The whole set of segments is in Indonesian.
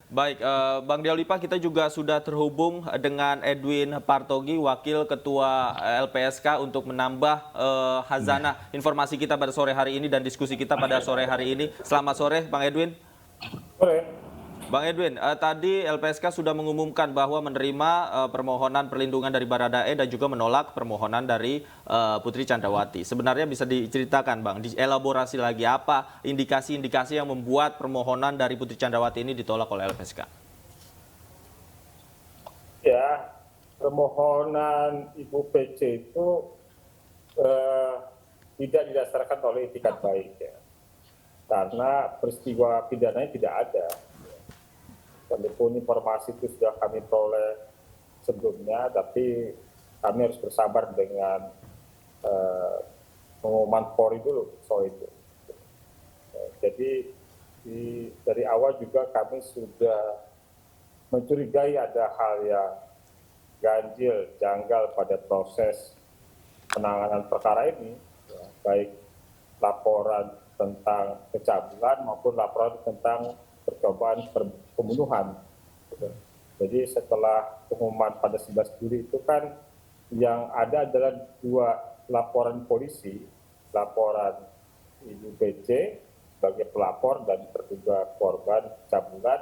Baik, Bang Deolipa, kita juga sudah terhubung dengan Edwin Partogi, Wakil Ketua LPSK untuk menambah hazanah informasi kita pada sore hari ini dan diskusi kita pada sore hari ini. Selamat sore, Bang Edwin. Sore. Bang Edwin, tadi LPSK sudah mengumumkan bahwa menerima permohonan perlindungan dari Baradae dan juga menolak permohonan dari Putri Chandrawati. Sebenarnya bisa diceritakan, Bang, dielaborasi lagi apa indikasi-indikasi yang membuat permohonan dari Putri Chandrawati ini ditolak oleh LPSK? Ya, permohonan Ibu PC itu eh, tidak didasarkan oleh itikat baik ya. Karena peristiwa pidananya tidak ada. Walaupun informasi itu sudah kami peroleh sebelumnya, tapi kami harus bersabar dengan pengumuman Polri dulu soal itu. Jadi dari awal juga kami sudah mencurigai ada hal yang ganjil, janggal pada proses penanganan perkara ini, ya, baik laporan tentang pencabulan maupun laporan tentang percobaan pembunuhan. Jadi setelah pengumuman pada 11 Juli itu kan yang ada adalah dua laporan polisi, laporan Ibu PC sebagai pelapor dan terduga korban pencabulan,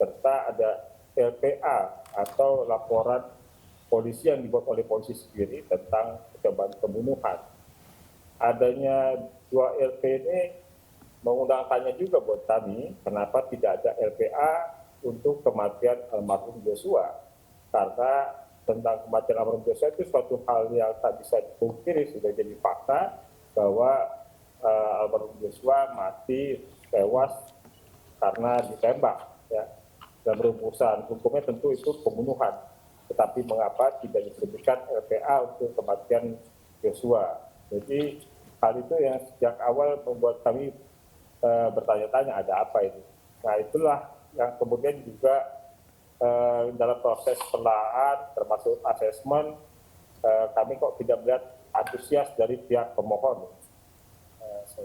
serta ada LPA atau laporan polisi yang dibuat oleh polisi sendiri tentang percobaan pembunuhan. Adanya dua LP ini mengundang tanya juga buat kami, kenapa tidak ada LPA untuk kematian almarhum Joshua. Karena tentang kematian almarhum Joshua itu suatu hal yang tak bisa dipungkiri, sudah jadi fakta bahwa almarhum Joshua mati tewas karena ditembak. Ya. Dan rumusan hukumnya tentu itu pembunuhan. Tetapi mengapa tidak diterbitkan LPA untuk kematian Joshua? Jadi hal itu yang sejak awal membuat kami bertanya-tanya ada apa ini. Nah itulah yang kemudian juga dalam proses penelaahan termasuk asesmen kami kok tidak melihat antusias dari pihak pemohon.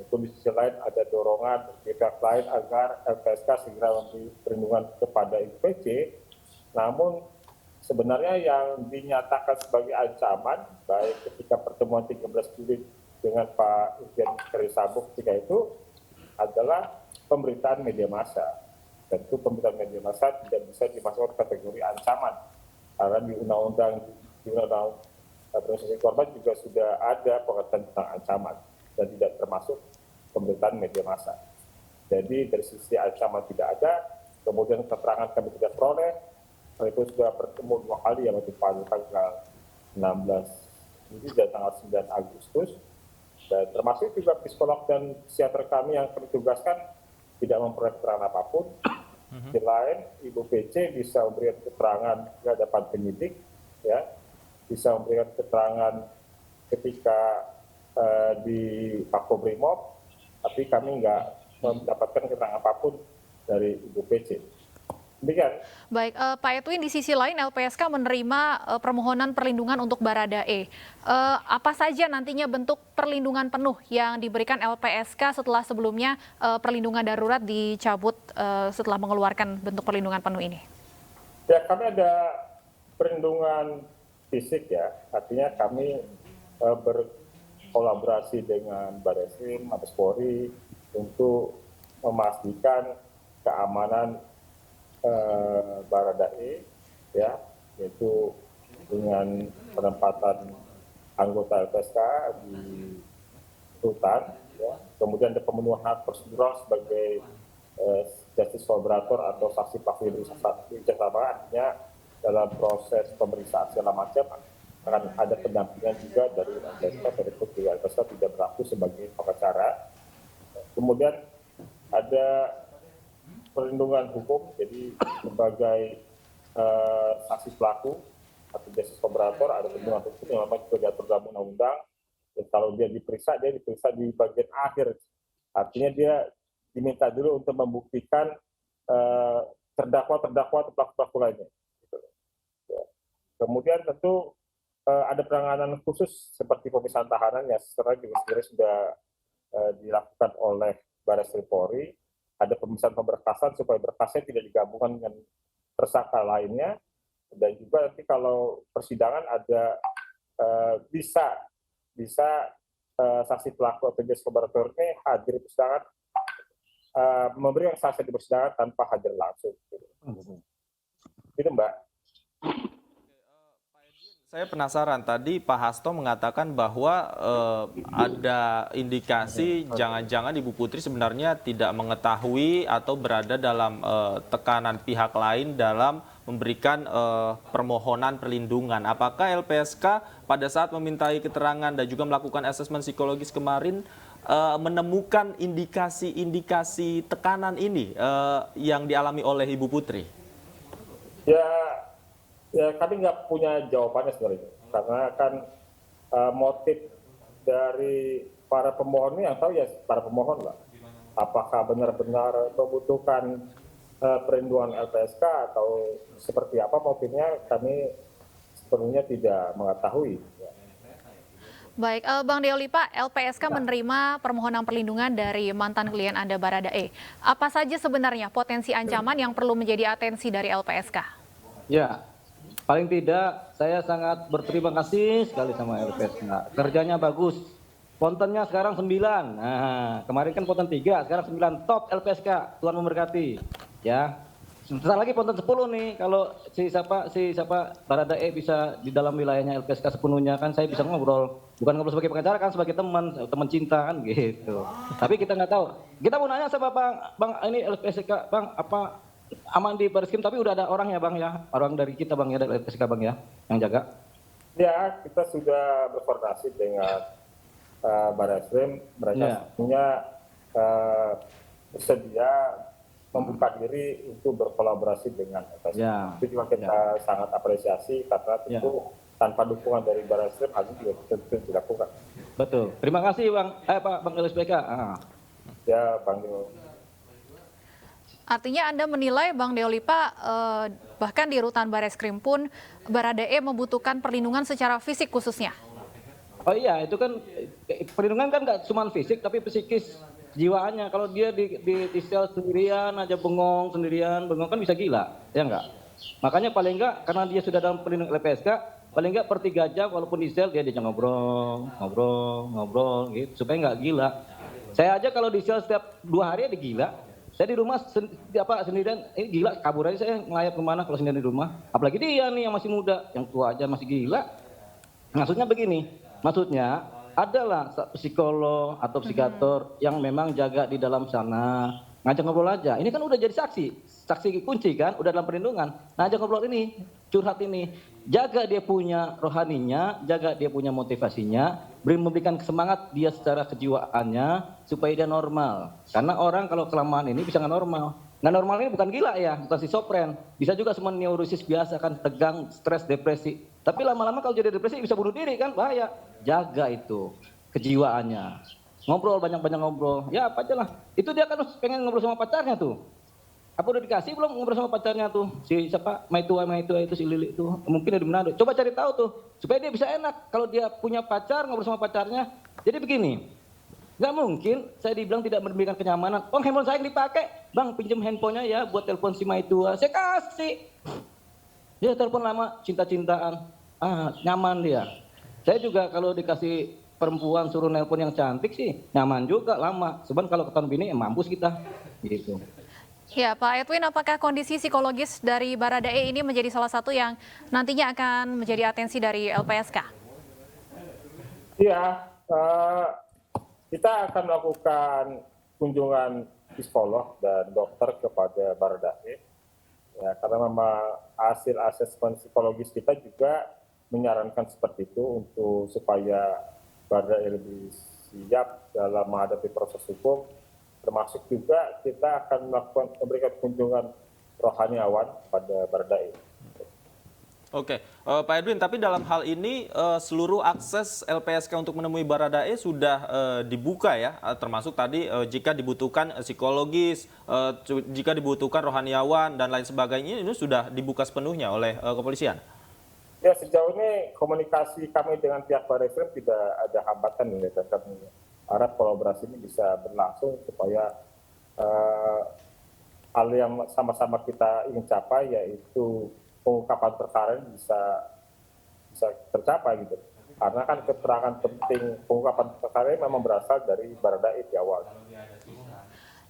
Itu di sisi lain ada dorongan dari pihak lain agar LPSK segera memberi perlindungan kepada Ibu PC. Namun sebenarnya yang dinyatakan sebagai ancaman, baik ketika pertemuan 13 Juli dengan Pak Irjen Ferdisambo ketika itu adalah pemberitaan media massa. Tentu pemberitaan media massa tidak bisa dimasukkan kategori ancaman, karena di Undang-Undang Perlindungan Korban juga sudah ada pengertian tentang ancaman dan tidak termasuk pemberitaan media massa. Jadi dari sisi ancaman tidak ada, kemudian keterangan kami tidak peroleh. Itu sudah bertemu dua kali yang pada tanggal 16 Juli dan tanggal 9 Agustus. Dan termasuk juga psikolog dan psikiater kami yang ditugaskan tidak memperoleh keterangan apapun. Di lain, Ibu PC bisa memberikan keterangan di hadapan penyidik, ya, bisa memberikan keterangan ketika di Makobrimob, tapi kami nggak mendapatkan keterangan apapun dari Ibu PC. Demikian. Baik, Pak Edwin, di sisi lain LPSK menerima permohonan perlindungan untuk Baradae. Apa saja nantinya bentuk perlindungan penuh yang diberikan LPSK setelah sebelumnya perlindungan darurat dicabut setelah mengeluarkan bentuk perlindungan penuh ini? Ya, kami ada perlindungan fisik ya, artinya kami berkolaborasi dengan Barreskrim, Mabes Polri untuk memastikan keamanan Baradae, ya, yaitu dengan penempatan anggota LPSK di rutan, ya. Kemudian ada pemenuhan hak prosedural sebagai justice collaborator atau saksi pelaku artinya dalam proses pemeriksaan segala macam akan ada pendampingan juga dari LPSK, dari Putri LPSK tidak berlaku sebagai pengacara. Kemudian ada perlindungan hukum, jadi sebagai saksi pelaku atau justice collaborator ada perlindungan hukum yang memang juga diatur dalam undang-undang. Dan kalau dia diperiksa di bagian akhir, artinya dia diminta dulu untuk membuktikan terdakwa atau pelaku-pelaku lainnya. Gitu. Ya. Kemudian tentu ada penanganan khusus seperti pemisahan tahanan yang sebenarnya juga sudah dilakukan oleh Barreskrim Polri. ada pemeriksaan pemberkasan supaya berkasnya tidak digabungkan dengan tersangka lainnya, dan juga nanti kalau persidangan ada bisa saksi pelaku atau justice collaborator ini hadir di persidangan, memberi kesaksian di persidangan tanpa hadir langsung. Itu Mbak. Saya penasaran, tadi Pak Hasto mengatakan bahwa ada indikasi jangan-jangan Ibu Putri sebenarnya tidak mengetahui atau berada dalam tekanan pihak lain dalam memberikan permohonan perlindungan. Apakah LPSK pada saat memintai keterangan dan juga melakukan asesmen psikologis kemarin menemukan indikasi-indikasi tekanan ini yang dialami oleh Ibu Putri? Ya kami nggak punya jawabannya sebenarnya, karena kan motif dari para pemohon ini yang tahu ya para pemohon lah. Apakah benar-benar membutuhkan perlindungan LPSK atau seperti apa motifnya, kami sepenuhnya tidak mengetahui. Baik, Bang Deolipa, LPSK menerima permohonan perlindungan dari mantan klien Anda Baradae. Apa saja sebenarnya potensi ancaman yang perlu menjadi atensi dari LPSK? Ya, paling tidak saya sangat berterima kasih sekali sama LPSK. Kerjanya bagus. Pontennya sekarang 9. Nah, kemarin kan ponten 3, sekarang 9. Top LPSK. Tuhan memberkati. Ya. Sebentar lagi ponten 10 nih. Kalau si siapa Baradae bisa di dalam wilayahnya LPSK sepenuhnya, kan saya bisa ngobrol. Bukan ngobrol sebagai pengacara, kan sebagai teman cinta kan gitu. Tapi kita nggak tahu. Kita mau nanya sama Bang ini LPSK, Bang, apa aman di Bareskrim, tapi udah ada orang ya Bang ya, orang dari kita Bang ya, dari LPSK Bang ya, yang jaga. Ya, kita sudah berkoordinasi dengan Bareskrim, mereka punya bersedia membuka diri untuk berkolaborasi dengan LPSK. Itu juga kita sangat apresiasi, karena tentu tanpa dukungan dari Bareskrim hal ini tentu dilakukan. Betul. Terima kasih Bang, Bang LPSK. Ya, Bang Deol. Artinya Anda menilai Bang Deolipa bahkan di rutan Bareskrim pun Baradae membutuhkan perlindungan secara fisik khususnya? Oh iya, itu kan perlindungan kan nggak cuma fisik tapi psikis, jiwaannya. Kalau dia di sel sendirian aja bengong kan bisa gila, ya enggak? Makanya paling enggak karena dia sudah dalam perlindungan LPSK, paling enggak per 3 jam walaupun di sel dia diajak ngobrol gitu supaya nggak gila. Saya aja kalau di sel setiap 2 hari ada gila. Saya di rumah sendirian, ini gila, kabur aja saya ngelayap kemana kalau sendirian di rumah. Apalagi dia nih yang masih muda, yang tua aja masih gila. Maksudnya begini, adalah psikolog atau psikiater yang memang jaga di dalam sana, ngajak ngobrol aja. Ini kan udah jadi saksi kunci kan, udah dalam perlindungan. Ngajak ngobrol ini, curhat ini, jaga dia punya rohaninya, jaga dia punya motivasinya, memberikan semangat dia secara kejiwaannya supaya dia normal. Karena orang kalau kelamaan ini bisa nggak normal. Nggak normal ini bukan gila ya, bukan schizofren. Bisa juga semua neurosis biasa kan, tegang, stres, depresi. Tapi lama-lama kalau jadi depresi bisa bunuh diri kan, bahaya. Jaga itu kejiwaannya. Ngobrol, banyak-banyak ngobrol. Ya apa aja lah. Itu dia kan pengen ngobrol sama pacarnya tuh. Apa udah dikasih belum ngobrol sama pacarnya tuh? Si siapa? Maitua itu si Lili itu. Mungkin dari Manado. Coba cari tahu tuh. Supaya dia bisa enak. Kalau dia punya pacar, ngobrol sama pacarnya. Jadi begini. Nggak mungkin saya dibilang tidak memberikan kenyamanan. Oh, handphone saya yang dipakai. Bang, pinjam handphonenya ya buat telepon si Maitua. Saya kasih. Dia telepon lama, cinta-cintaan. Nyaman dia. Saya juga kalau dikasih perempuan suruh nelpon yang cantik sih, nyaman juga lama. Sebenarnya kalau ketahuan bini, mampus kita. Gitu. Ya, Pak Edwin, apakah kondisi psikologis dari Baradae ini menjadi salah satu yang nantinya akan menjadi atensi dari LPSK? Iya, kita akan melakukan kunjungan psikolog dan dokter kepada Baradae. Ya, karena memang hasil asesmen psikologis kita juga menyarankan seperti itu untuk supaya Baradae lebih siap dalam menghadapi proses hukum. Termasuk juga kita akan memberikan kunjungan rohaniawan pada Baradae. Oke, Pak Edwin, tapi dalam hal ini seluruh akses LPSK untuk menemui Baradae sudah dibuka ya, termasuk tadi jika dibutuhkan psikologis, jika dibutuhkan rohaniawan dan lain sebagainya, ini sudah dibuka sepenuhnya oleh kepolisian. Ya, sejauh ini komunikasi kami dengan pihak Bareskrim tidak ada hambatan ya, dan kami harap kolaborasi ini bisa berlangsung supaya hal yang sama-sama kita ingin capai, yaitu pengungkapan perkara ini bisa tercapai gitu. Karena kan keterangan penting pengungkapan perkara ini memang berasal dari Baradae di awal.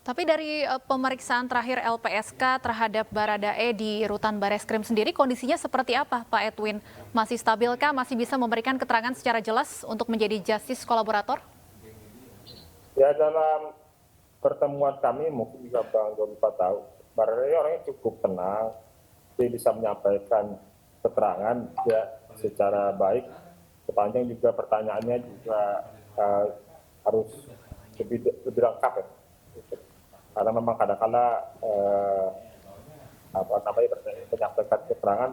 Tapi dari pemeriksaan terakhir LPSK terhadap Baradae di Rutan Bareskrim sendiri, kondisinya seperti apa, Pak Edwin? Masih stabilkah? Masih bisa memberikan keterangan secara jelas untuk menjadi justice kolaborator? Ya, dalam pertemuan kami, mungkin juga Bang Doli tahu, Baradae orangnya cukup tenang, dia bisa menyampaikan keterangan ya secara baik, sepanjang juga pertanyaannya juga harus lebih lengkap ya. Karena memang kadang-kala menyampaikan keterangan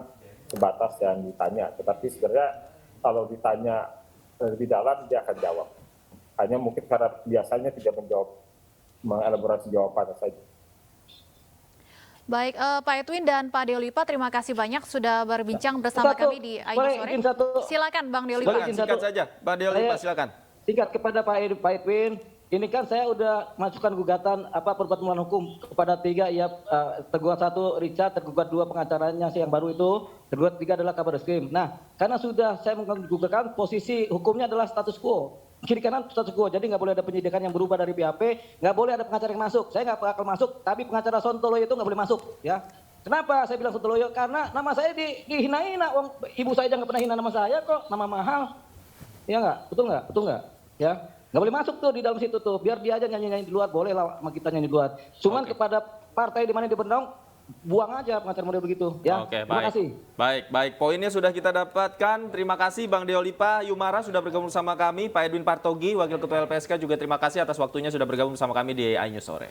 sebatas yang ditanya, tetapi sebenarnya kalau ditanya lebih dalam dia akan jawab. Hanya mungkin karena biasanya tidak mengelaborasi jawabannya saja. Baik, Pak Edwin dan Pak Deolipa, terima kasih banyak sudah berbincang bersama kami di Ayu Sore. Silakan Bang Deolipa. Singkat saja, Pak Deolipa, silakan. Singkat kepada Pak Edwin, ini kan saya udah masukkan gugatan perbuatan melawan hukum kepada 3, ya tergugat 1 Richard, tergugat 2 pengacaranya yang baru itu, tergugat 3 adalah Kabar Eskrim. Nah, karena sudah saya menggugurkan, posisi hukumnya adalah status quo. Kiri kanan status quo, jadi nggak boleh ada penyidikan yang berubah dari BAP, nggak boleh ada pengacara yang masuk. Saya nggak bakal masuk, tapi pengacara Sontoloyo itu nggak boleh masuk, ya. Kenapa saya bilang Sontoloyo? Karena nama saya dihina-hina, ibu saya aja nggak pernah hina nama saya kok, nama mahal. Ya nggak? Betul nggak? Betul nggak? Ya. Nggak boleh masuk tuh di dalam situ tuh, biar dia aja nyanyi-nyanyi di luar, boleh lah sama kita nyanyi di luar. Cuman kepada partai di mana dia bendong, buang aja pengacara model begitu. Ya, terima kasih. Baik. Poinnya sudah kita dapatkan. Terima kasih Bang Deolipa Yumara sudah bergabung sama kami. Pak Edwin Partogi, Wakil Ketua LPSK juga terima kasih atas waktunya sudah bergabung sama kami di Ayu Sore.